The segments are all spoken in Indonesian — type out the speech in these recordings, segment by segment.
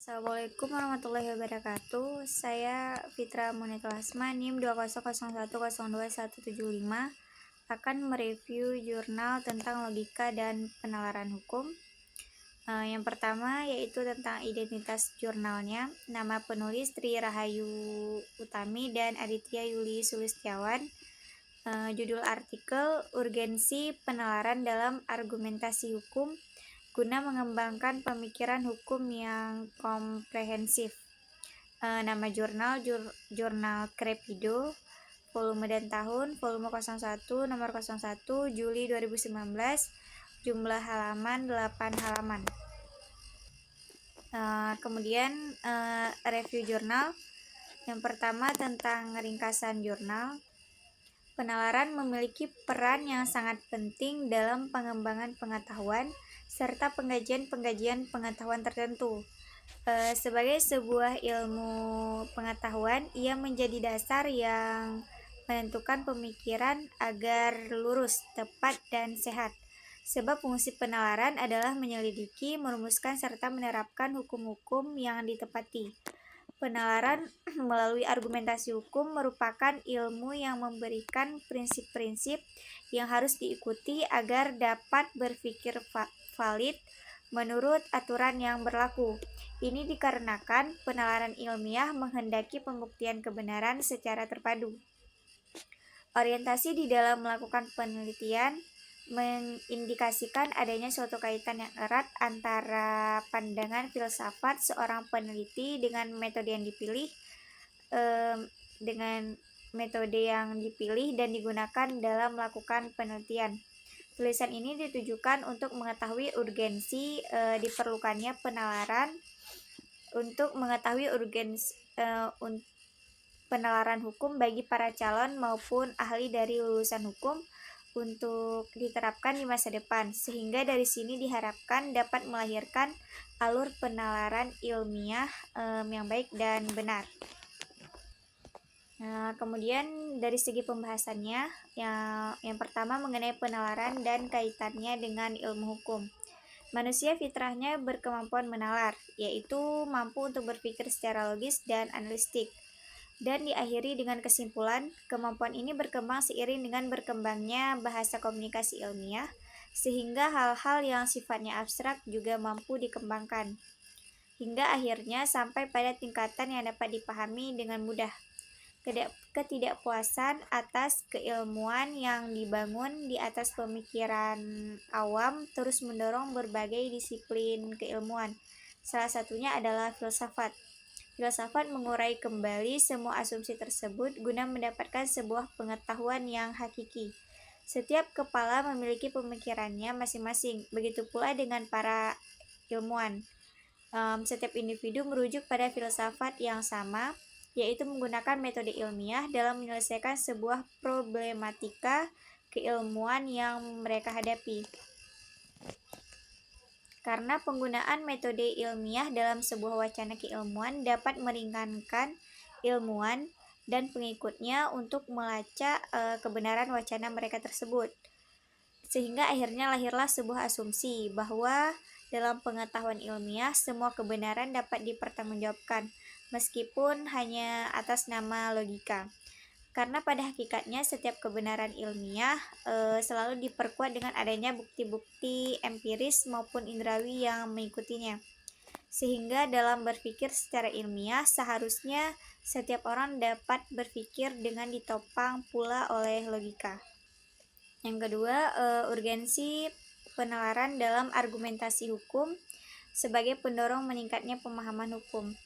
Assalamualaikum warahmatullahi wabarakatuh. Saya Fitra Monita Lasma, NIM 200102125 akan mereview jurnal tentang logika dan penalaran hukum. Yang pertama yaitu tentang identitas jurnalnya. Nama penulis Tri Rahayu Utami dan Aditya Yuli Sulistiawan. Judul artikel Urgensi Penalaran dalam Argumentasi Hukum guna mengembangkan pemikiran hukum yang komprehensif. Nama jurnal Jurnal Krepido, volume dan tahun volume 01 nomor 01 Juli 2019, jumlah halaman 8 halaman. Kemudian review jurnal. Yang pertama tentang ringkasan jurnal. Penalaran memiliki peran yang sangat penting dalam pengembangan pengetahuan serta pengkajian pengetahuan tertentu. Sebagai sebuah ilmu pengetahuan, ia menjadi dasar yang menentukan pemikiran agar lurus, tepat, dan sehat. Sebab fungsi penalaran adalah menyelidiki, merumuskan, serta menerapkan hukum-hukum yang ditepati. Penalaran melalui argumentasi hukum merupakan ilmu yang memberikan prinsip-prinsip yang harus diikuti agar dapat berpikir valid menurut aturan yang berlaku. Ini dikarenakan penalaran ilmiah menghendaki pembuktian kebenaran secara terpadu. Orientasi di dalam melakukan penelitian mengindikasikan adanya suatu kaitan yang erat antara pandangan filsafat seorang peneliti dengan metode yang dipilih dan digunakan dalam melakukan penelitian. Tulisan ini ditujukan untuk mengetahui urgensi diperlukannya penalaran untuk mengetahui penalaran hukum bagi para calon maupun ahli dari lulusan hukum untuk diterapkan di masa depan, sehingga dari sini diharapkan dapat melahirkan alur penalaran ilmiah yang baik dan benar. Kemudian dari segi pembahasannya, yang pertama mengenai penalaran dan kaitannya dengan ilmu hukum. Manusia fitrahnya berkemampuan menalar, yaitu mampu untuk berpikir secara logis dan analitik. Dan diakhiri dengan kesimpulan, kemampuan ini berkembang seiring dengan berkembangnya bahasa komunikasi ilmiah, sehingga hal-hal yang sifatnya abstrak juga mampu dikembangkan, hingga akhirnya sampai pada tingkatan yang dapat dipahami dengan mudah. Ketidakpuasan atas keilmuan yang dibangun di atas pemikiran awam terus mendorong berbagai disiplin keilmuan. Salah satunya adalah filsafat. Filsafat mengurai kembali semua asumsi tersebut guna mendapatkan sebuah pengetahuan yang hakiki. Setiap kepala memiliki pemikirannya masing-masing, begitu pula dengan para ilmuwan. Setiap individu merujuk pada filsafat yang sama, yaitu menggunakan metode ilmiah dalam menyelesaikan sebuah problematika keilmuan yang mereka hadapi. Karena penggunaan metode ilmiah dalam sebuah wacana keilmuan dapat meringankan ilmuwan dan pengikutnya untuk melacak kebenaran wacana mereka tersebut. Sehingga akhirnya lahirlah sebuah asumsi bahwa dalam pengetahuan ilmiah semua kebenaran dapat dipertanggungjawabkan, meskipun hanya atas nama logika. Karena pada hakikatnya setiap kebenaran ilmiah selalu diperkuat dengan adanya bukti-bukti empiris maupun indrawi yang mengikutinya. Sehingga dalam berpikir secara ilmiah seharusnya setiap orang dapat berpikir dengan ditopang pula oleh logika. Yang kedua, urgensi penalaran dalam argumentasi hukum sebagai pendorong meningkatnya pemahaman hukum.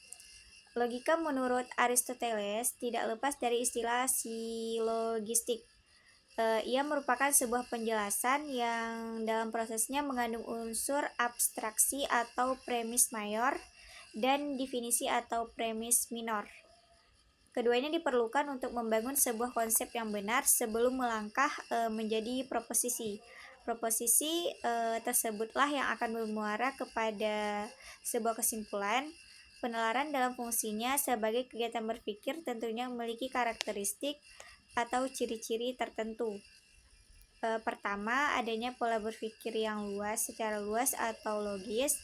Logika menurut Aristoteles tidak lepas dari istilah silogistik. Ia merupakan sebuah penjelasan yang dalam prosesnya mengandung unsur abstraksi atau premis mayor dan definisi atau premis minor. Keduanya diperlukan untuk membangun sebuah konsep yang benar sebelum melangkah menjadi proposisi. Proposisi tersebutlah yang akan bermuara kepada sebuah kesimpulan. Penalaran dalam fungsinya sebagai kegiatan berpikir tentunya memiliki karakteristik atau ciri-ciri tertentu. Pertama, adanya pola berpikir yang luas secara luas atau logis.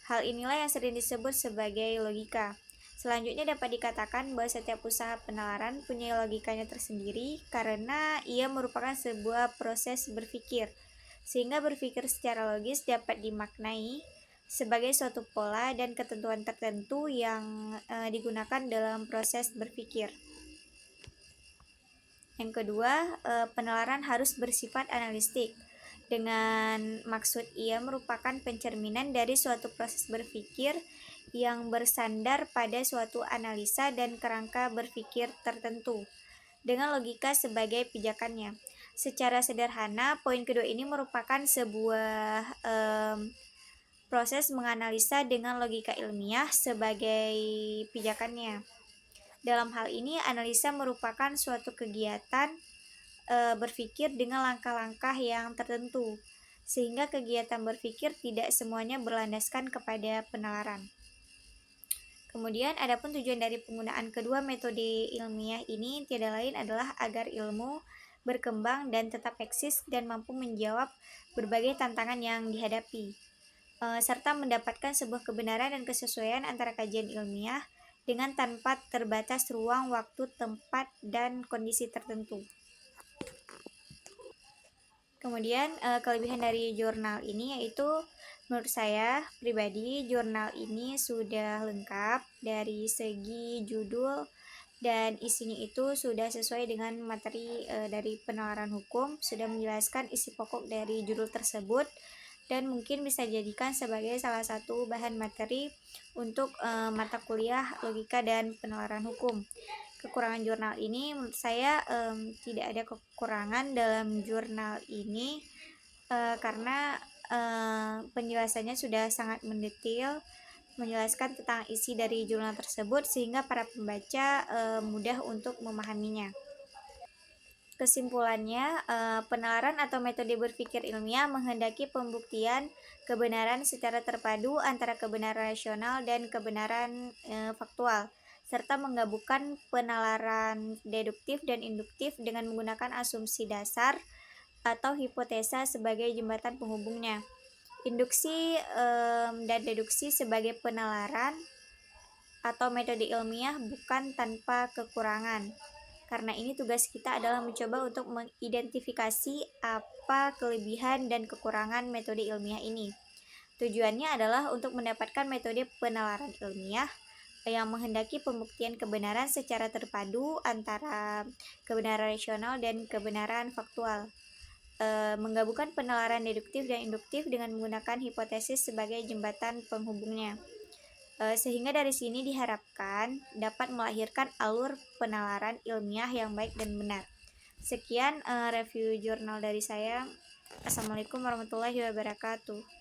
Hal inilah yang sering disebut sebagai logika. Selanjutnya dapat dikatakan bahwa setiap usaha penalaran punya logikanya tersendiri karena ia merupakan sebuah proses berpikir, sehingga berpikir secara logis dapat dimaknai sebagai suatu pola dan ketentuan tertentu yang digunakan dalam proses berpikir. Yang kedua, penalaran harus bersifat analistik. Dengan maksud ia merupakan pencerminan dari suatu proses berpikir yang bersandar pada suatu analisa dan kerangka berpikir tertentu, dengan logika sebagai pijakannya. Secara sederhana, poin kedua ini merupakan sebuah proses menganalisa dengan logika ilmiah sebagai pijakannya. Dalam hal ini, analisa merupakan suatu kegiatan berpikir dengan langkah-langkah yang tertentu, sehingga kegiatan berpikir tidak semuanya berlandaskan kepada penalaran. Kemudian, adapun tujuan dari penggunaan kedua metode ilmiah ini tiada lain adalah agar ilmu berkembang dan tetap eksis dan mampu menjawab berbagai tantangan yang dihadapi, serta mendapatkan sebuah kebenaran dan kesesuaian antara kajian ilmiah dengan tanpa terbatas ruang, waktu, tempat, dan kondisi tertentu. Kemudian kelebihan dari jurnal ini yaitu menurut saya pribadi jurnal ini sudah lengkap dari segi judul dan isinya itu sudah sesuai dengan materi dari penalaran hukum, sudah menjelaskan isi pokok dari judul tersebut dan mungkin bisa dijadikan sebagai salah satu bahan materi untuk mata kuliah logika dan penalaran hukum. Kekurangan jurnal ini menurut saya tidak ada kekurangan dalam jurnal ini karena penjelasannya sudah sangat mendetail, menjelaskan tentang isi dari jurnal tersebut sehingga para pembaca mudah untuk memahaminya. Kesimpulannya, penalaran atau metode berpikir ilmiah menghendaki pembuktian kebenaran secara terpadu antara kebenaran rasional dan kebenaran faktual, serta menggabungkan penalaran deduktif dan induktif dengan menggunakan asumsi dasar atau hipotesa sebagai jembatan penghubungnya. Induksi dan deduksi sebagai penalaran atau metode ilmiah bukan tanpa kekurangan. Karena ini tugas kita adalah mencoba untuk mengidentifikasi apa kelebihan dan kekurangan metode ilmiah ini. Tujuannya adalah untuk mendapatkan metode penalaran ilmiah yang menghendaki pembuktian kebenaran secara terpadu antara kebenaran rasional dan kebenaran faktual, menggabungkan penalaran deduktif dan induktif dengan menggunakan hipotesis sebagai jembatan penghubungnya, sehingga dari sini diharapkan dapat melahirkan alur penalaran ilmiah yang baik dan benar. Sekian review jurnal dari saya. Assalamualaikum warahmatullahi wabarakatuh.